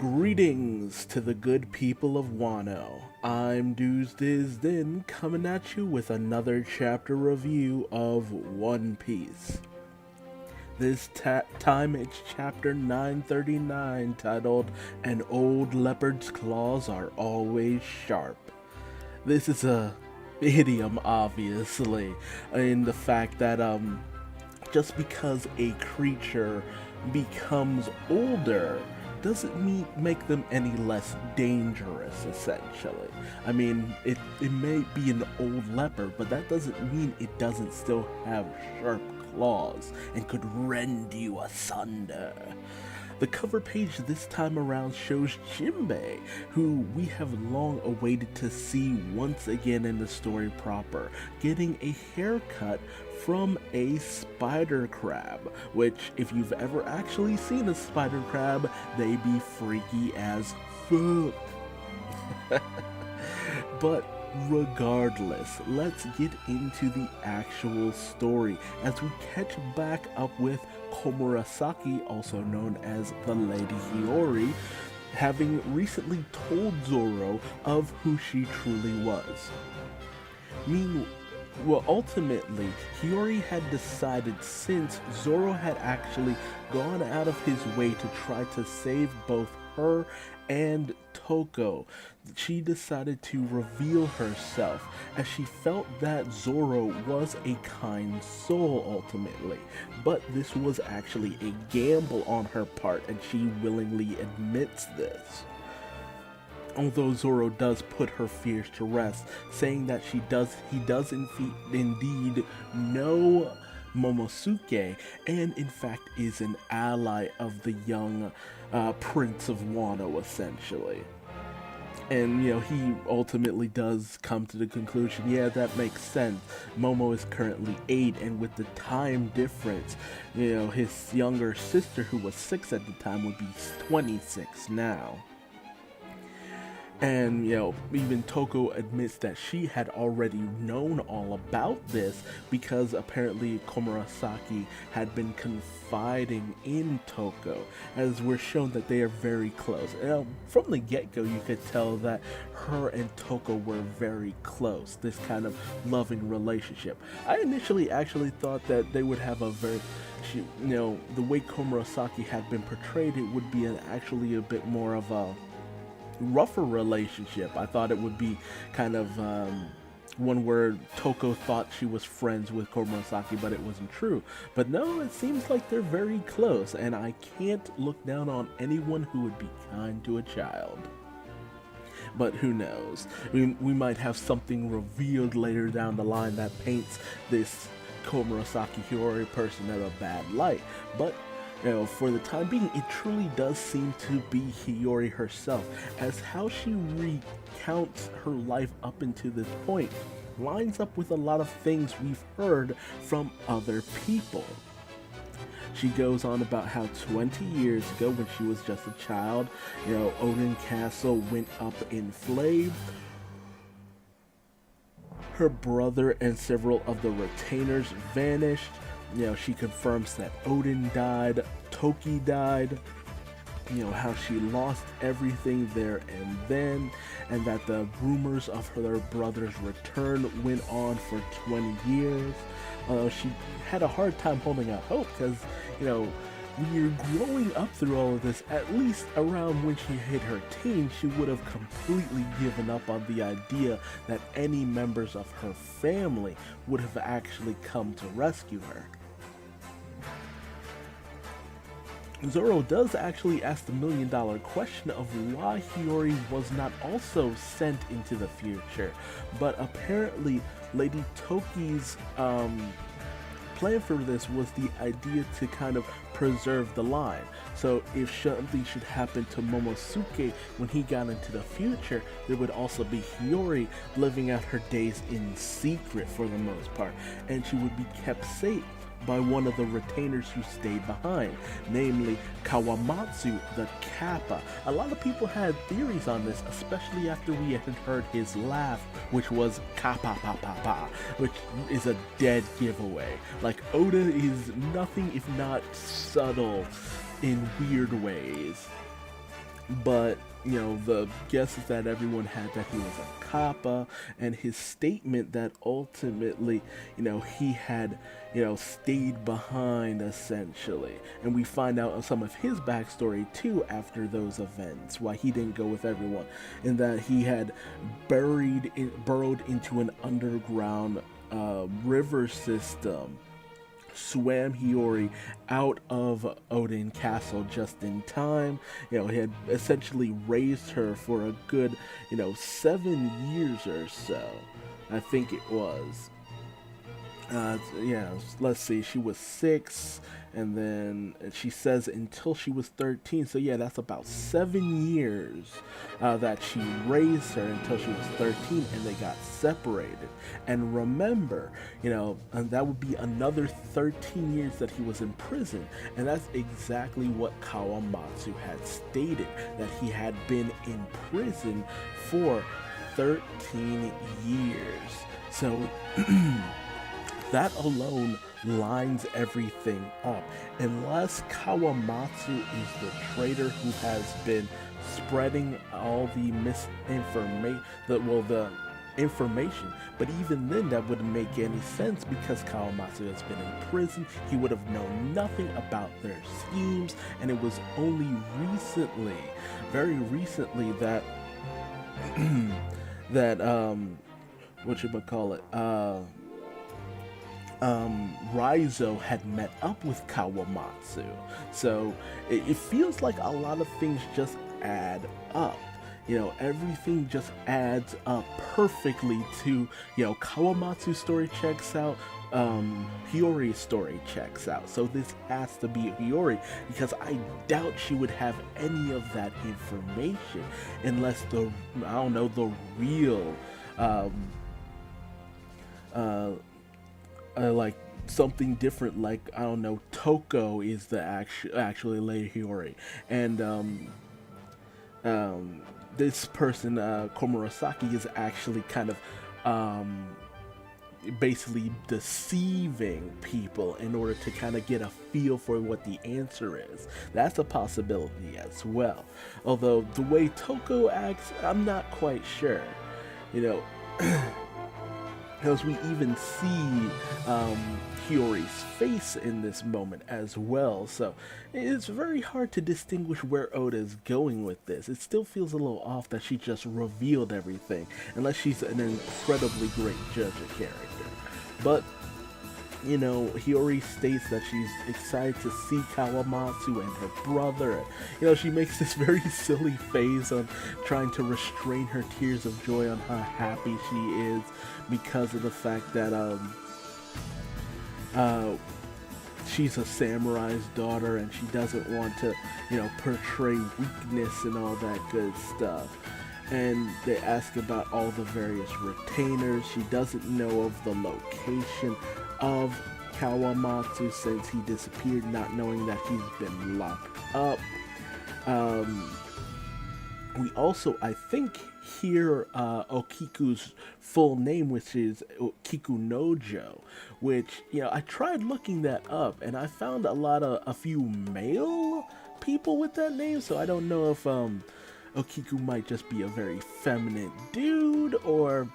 Greetings to the good people of Wano. I'm Duuz-Diz-Din coming at you with another chapter review of One Piece. This time it's chapter 939 titled An Old Leopard's Claws Are Always Sharp. This is a idiom, obviously, in the fact that just because a creature becomes older doesn't make them any less dangerous, essentially. I mean, it may be an old leopard, but that doesn't mean it doesn't still have sharp claws and could rend you asunder. The cover page this time around shows Jinbei, who we have long awaited to see once again in the story proper, getting a haircut from a spider crab, which, if you've ever actually seen a spider crab, they be freaky as fuck. But regardless, let's get into the actual story as we catch back up with Komurasaki, also known as the Lady Hiyori, having recently told Zoro of who she truly was. Ultimately, Hiyori had decided, since Zoro had actually gone out of his way to try to save both her and Toko, she decided to reveal herself, as she felt that Zoro was a kind soul ultimately. But this was actually a gamble on her part, and she willingly admits this. Although Zoro does put her fears to rest, saying that he does indeed know Momosuke, and in fact is an ally of the young Prince of Wano, essentially. And, he ultimately does come to the conclusion, yeah, that makes sense. Momo is currently 8, and with the time difference, his younger sister, who was 6 at the time, would be 26 now. And, even Toko admits that she had already known all about this, because apparently Komurasaki had been confiding in Toko, as we're shown that they are very close. From the get-go, you could tell that her and Toko were very close, this kind of loving relationship. I initially actually thought that they would have a very, the way Komurasaki had been portrayed, it would be actually a bit more of a rougher relationship. I thought it would be kind of one where Toko thought she was friends with Komurasaki, but it wasn't true. But no, it seems like they're very close, and I can't look down on anyone who would be kind to a child. But who knows? We might have something revealed later down the line that paints this Komurasaki Hiyori person in a bad light. But for the time being, it truly does seem to be Hiyori herself, as how she recounts her life up until this point lines up with a lot of things we've heard from other people. She goes on about how 20 years ago, when she was just a child, Oden Castle went up in flames. Her brother and several of the retainers vanished. She confirms that Oden died, Toki died, how she lost everything there and then, and that the rumors of her brother's return went on for 20 years. She had a hard time holding out hope, because, when you're growing up through all of this, at least around when she hit her teens, she would have completely given up on the idea that any members of her family would have actually come to rescue her. Zoro does actually ask the million-dollar question of why Hiyori was not also sent into the future, but apparently Lady Toki's plan for this was the idea to kind of preserve the line. So if something should happen to Momosuke when he got into the future, there would also be Hiyori living out her days in secret for the most part, and she would be kept safe by one of the retainers who stayed behind, namely Kawamatsu the Kappa. A lot of people had theories on this, especially after we had heard his laugh, which was Kappa pa pa pa, which is a dead giveaway. Like, Oda is nothing if not subtle in weird ways. But the guesses that everyone had that he was a kappa, and his statement that ultimately he had stayed behind essentially. And we find out some of his backstory too after those events, why he didn't go with everyone, and that he had burrowed into an underground river system, swam Hiyori out of Odin Castle just in time. He had essentially raised her for a good, 7 years or so. I think it was. Yeah, let's see, she was 6, and then she says until she was 13. So yeah, that's about 7 years that she raised her until she was 13, and they got separated. And remember, and that would be another 13 years that he was in prison, and that's exactly what Kawamatsu had stated, that he had been in prison for 13 years. So that alone lines everything up. Unless Kawamatsu is the traitor who has been spreading all the information, but even then that wouldn't make any sense, because Kawamatsu has been in prison. He would have known nothing about their schemes, and it was only recently, very recently, that Raizo had met up with Kawamatsu. So it feels like a lot of things just add up. Everything just adds up perfectly to, Kawamatsu's story checks out, Hiyori's story checks out. So this has to be Hiyori, because I doubt she would have any of that information unless the real, like something different, like Toko is the actually Lady Hiyori, and this person, Komurasaki, is actually kind of basically deceiving people in order to kind of get a feel for what the answer is. That's a possibility as well. Although the way Toko acts, I'm not quite sure. Because we even see Hiyori's face in this moment as well, so it's very hard to distinguish where Oda is going with this. It still feels a little off that she just revealed everything, unless she's an incredibly great judge of character. But Hiyori states that she's excited to see Kawamatsu and her brother. She makes this very silly face on trying to restrain her tears of joy on how happy she is, because of the fact that she's a samurai's daughter, and she doesn't want to, portray weakness and all that good stuff. And they ask about all the various retainers. She doesn't know of the location of Kawamatsu since he disappeared, not knowing that he's been locked up. We also, I think, hear Okiku's full name, which is Okiku Nojo, which, I tried looking that up, and I found a few male people with that name, so I don't know if Okiku might just be a very feminine dude, or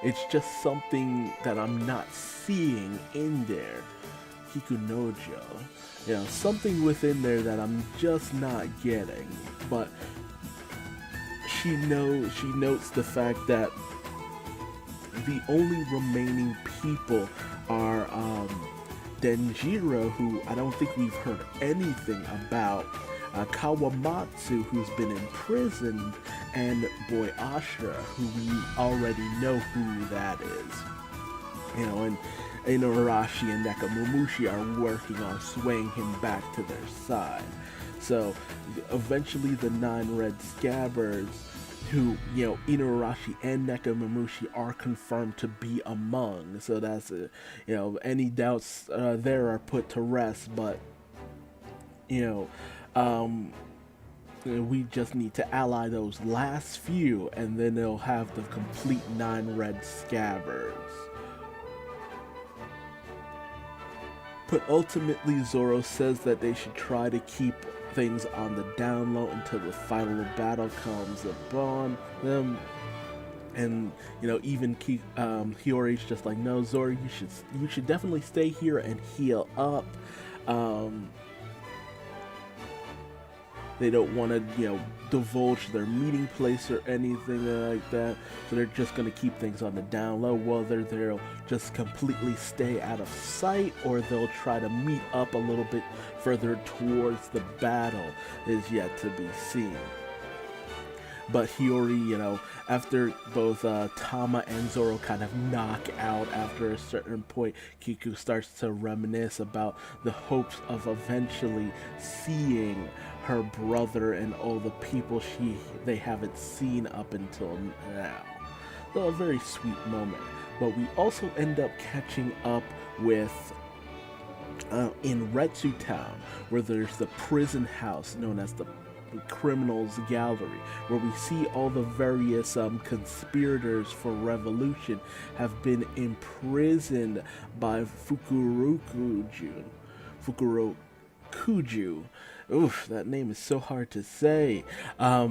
it's just something that I'm not seeing in there. Kiku Nojo. Something within there that I'm just not getting. But she notes the fact that the only remaining people are Denjiro, who I don't think we've heard anything about, Kawamatsu, who's been imprisoned, and Boy Ashura, who we already know who that is. And Inuarashi and Nekomamushi are working on swaying him back to their side. So eventually the 9 red scabbards, who, Inuarashi and Nekomamushi are confirmed to be among. So that's, any doubts there are put to rest, but, we just need to ally those last few, and then they'll have the complete 9 red scabbards. But ultimately, Zoro says that they should try to keep things on the down low until the final battle comes upon them. And even Hiyori's just like, no, Zoro, you should definitely stay here and heal up. They don't want to divulge their meeting place or anything like that, so they're just going to keep things on the down low, whether they'll just completely stay out of sight or they'll try to meet up a little bit further towards the battle is yet to be seen. But Hiyori, after both Tama and Zoro kind of knock out after a certain point, Kiku starts to reminisce about the hopes of eventually seeing her brother and all the people they haven't seen up until now. So a very sweet moment. But we also end up catching up with in Retsu Town, where there's the prison house known as the Criminals Gallery, where we see all the various conspirators for revolution have been imprisoned by Fukurokuju. Oof, that name is so hard to say. But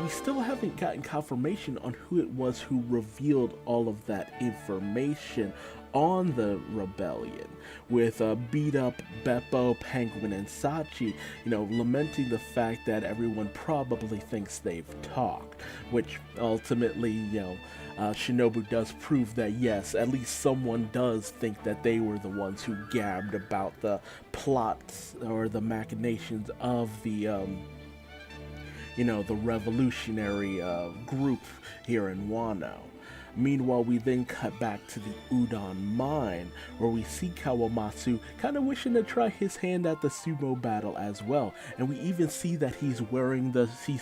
we still haven't gotten confirmation on who it was who revealed all of that information on the rebellion, with beat up Beppo, Penguin, and Sachi, lamenting the fact that everyone probably thinks they've talked, which ultimately, Shinobu does prove that yes, at least someone does think that they were the ones who gabbed about the plots or the machinations of the the revolutionary group here in Wano. Meanwhile, we then cut back to the Udon mine, where we see Kawamatsu kind of wishing to try his hand at the sumo battle as well, and we even see that he's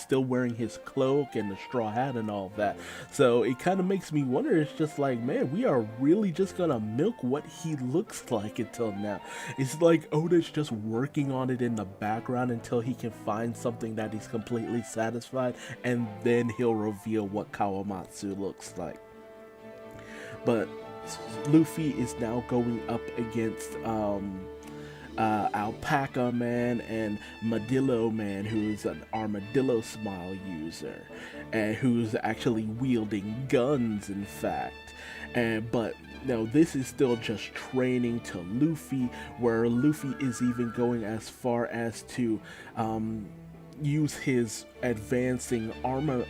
still wearing his cloak and the straw hat and all that. So it kind of makes me wonder, it's just like, man, we are really just gonna milk what he looks like until now. It's like Oda's just working on it in the background until he can find something that he's completely satisfied, and then he'll reveal what Kawamatsu looks like. But Luffy is now going up against Alpaca Man and Madillo Man, who's an armadillo smile user, and who's actually wielding guns, in fact. But this is still just training to Luffy, where Luffy is even going as far as to use his advancing armor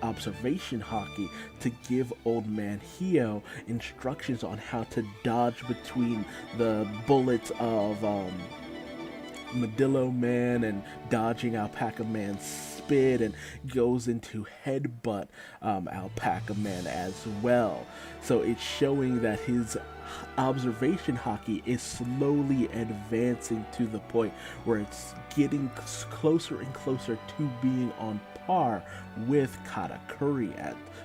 observation haki to give Old Man Hio instructions on how to dodge between the bullets of Madillo Man and dodging Alpaca Man's spit, and goes into headbutt Alpaca Man as well. So it's showing that his observation haki is slowly advancing to the point where it's getting closer and closer to being on par with Katakuri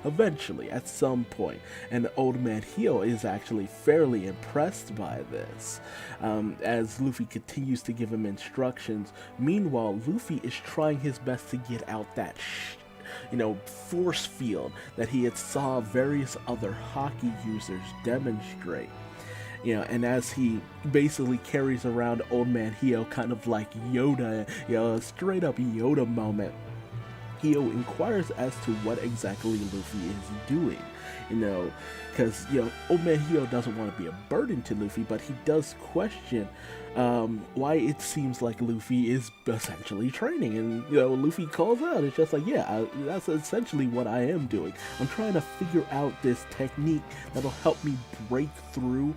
eventually at some point. And Old Man Hio is actually fairly impressed by this, as Luffy continues to give him instructions. Meanwhile, Luffy is trying his best to get out that force field that he had saw various other haki users demonstrate. And as he basically carries around Old Man Hio, kind of like Yoda, a straight up Yoda moment, Hio inquires as to what exactly Luffy is doing, because Old Man Hio doesn't want to be a burden to Luffy, but he does question why it seems like Luffy is essentially training. And Luffy calls out, it's just like, yeah, that's essentially what I am doing. I'm trying to figure out this technique that'll help me break through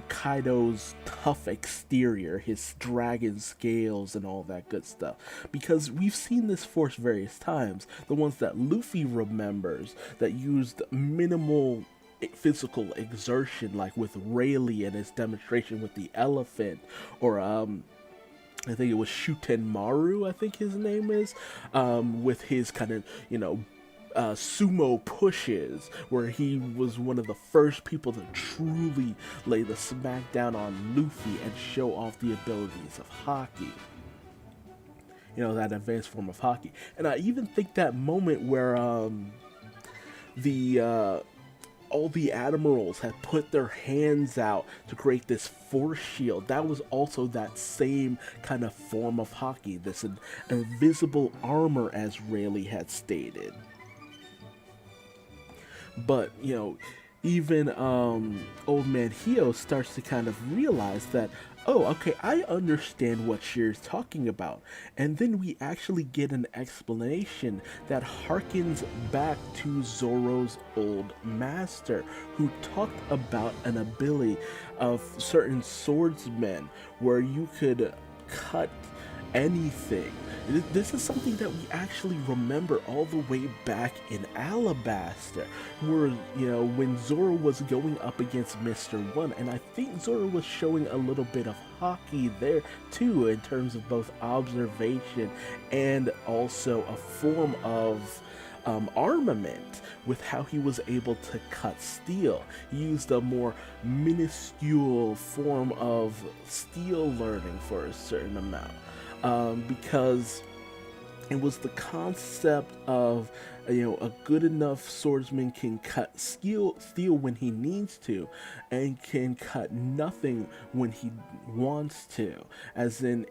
Kaido's tough exterior, his dragon scales and all that good stuff, because we've seen this force various times. The ones that Luffy remembers that used minimal physical exertion, like with Rayleigh and his demonstration with the elephant, or I think it was Shutenmaru, I think his name is, with his kind of sumo pushes, where he was one of the first people to truly lay the smackdown on Luffy and show off the abilities of haki, that advanced form of haki. And I even think that moment where all the admirals had put their hands out to create this force shield. That was also that same kind of form of Haki, this invisible armor, as Rayleigh had stated. But, even old man Hio starts to kind of realize that, oh, okay, I understand what she's talking about. And then we actually get an explanation that harkens back to Zoro's old master, who talked about an ability of certain swordsmen where you could cut anything. This is something that we actually remember all the way back in Alabaster, where, when Zoro was going up against Mr. One, and I think Zoro was showing a little bit of Haki there too, in terms of both observation and also a form of armament with how he was able to cut steel. He used a more minuscule form of steel learning for a certain amount. Because it was the concept of, a good enough swordsman can cut steel when he needs to, and can cut nothing when he wants to. As in,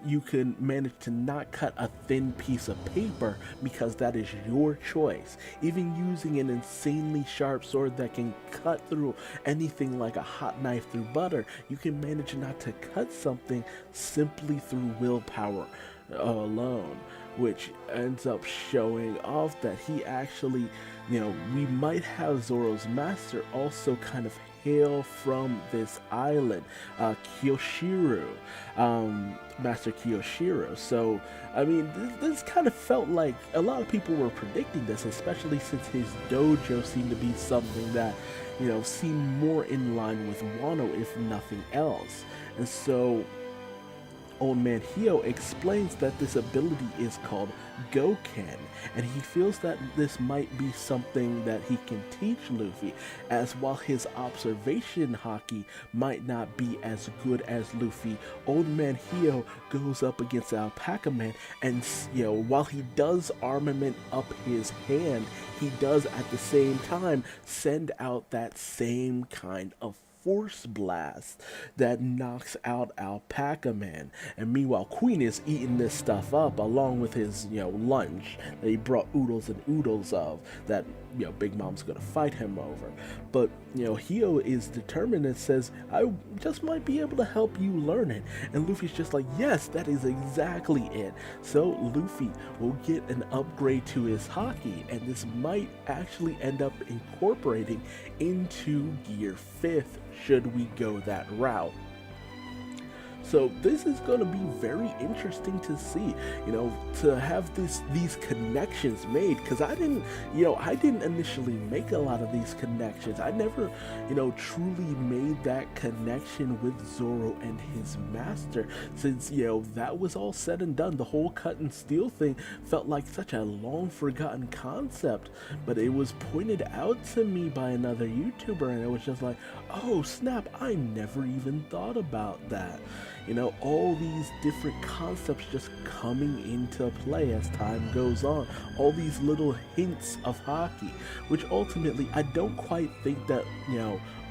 you could manage to not cut a thin piece of paper because that is your choice. Even using an insanely sharp sword that can cut through anything like a hot knife through butter, you can manage not to cut something simply through willpower alone, which ends up showing off that he actually, we might have Zoro's master also kind of hail from this island, Kyoshiro, Master Kyoshiro. So, I mean, this kind of felt like a lot of people were predicting this, especially since his dojo seemed to be something that, seemed more in line with Wano, if nothing else. And so, Old Man Hio explains that this ability is called Goken, and he feels that this might be something that he can teach Luffy, as while his observation Haki might not be as good as Luffy, Old Man Hio goes up against Alpaca Man, and while he does armament up his hand, he does at the same time send out that same kind of force blast that knocks out Alpaca Man. And meanwhile, Queen is eating this stuff up along with his, lunch that he brought oodles and oodles of that, Big Mom's gonna fight him over. But, Hio is determined and says, I just might be able to help you learn it. And Luffy's just like, yes, that is exactly it. So Luffy will get an upgrade to his Haki, and this might actually end up incorporating into Gear 5th should we go that route. So this is going to be very interesting to see, to have these connections made, because I didn't initially make a lot of these connections. I never, truly made that connection with Zoro and his master, since, that was all said and done. The whole cut and steal thing felt like such a long forgotten concept, but it was pointed out to me by another YouTuber, and it was just like, oh snap, I never even thought about that. All these different concepts just coming into play as time goes on. All these little hints of Haki, which ultimately I don't quite think that,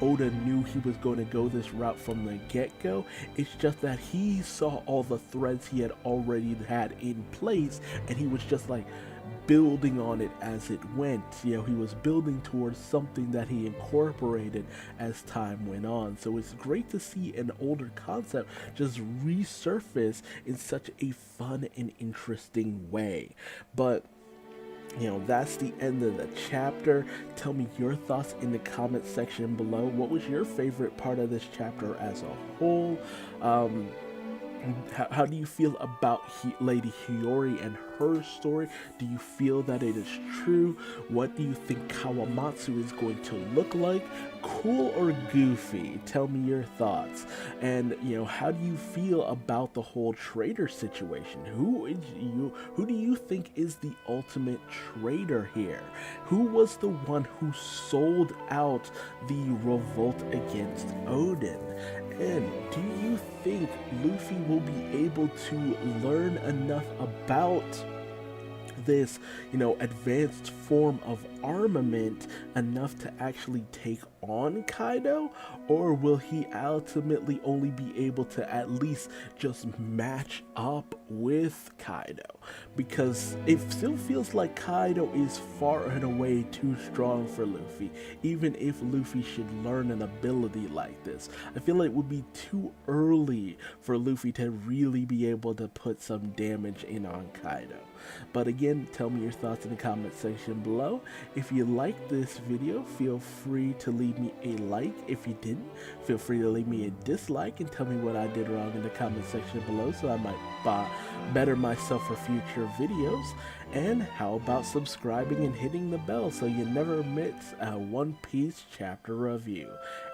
Oda knew he was going to go this route from the get-go. It's just that he saw all the threads he had already had in place, and he was just like building on it as it went. He was building towards something that he incorporated as time went on. So it's great to see an older concept just resurface in such a fun and interesting way. But that's the end of the chapter. Tell me your thoughts in the comment section below. What was your favorite part of this chapter as a whole? How do you feel about Lady Hiyori and her story? Do you feel that it is true? What do you think Kawamatsu is going to look like? Cool or goofy? Tell me your thoughts. And how do you feel about the whole trader situation? Who do you think is the ultimate traitor here? Who was the one who sold out the revolt against Odin? And do you think Luffy will be able to learn enough about this, advanced form of armament enough to actually take on Kaido, or will he ultimately only be able to at least just match up with Kaido? Because it still feels like Kaido is far and away too strong for Luffy, even if Luffy should learn an ability like this. I feel like it would be too early for Luffy to really be able to put some damage in on Kaido. But again, tell me your thoughts in the comment section below. If you liked this video, feel free to leave me a like. If you didn't, feel free to leave me a dislike and tell me what I did wrong in the comment section below so I might better myself for future videos. And how about subscribing and hitting the bell so you never miss a One Piece chapter review.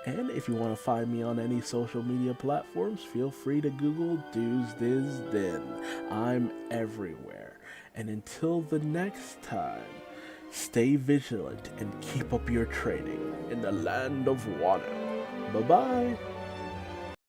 And if you want to find me on any social media platforms, feel free to Google Duuz-Diz-Din. I'm everywhere. And until the next time, stay vigilant and keep up your trading in the land of Wano. Bye-bye.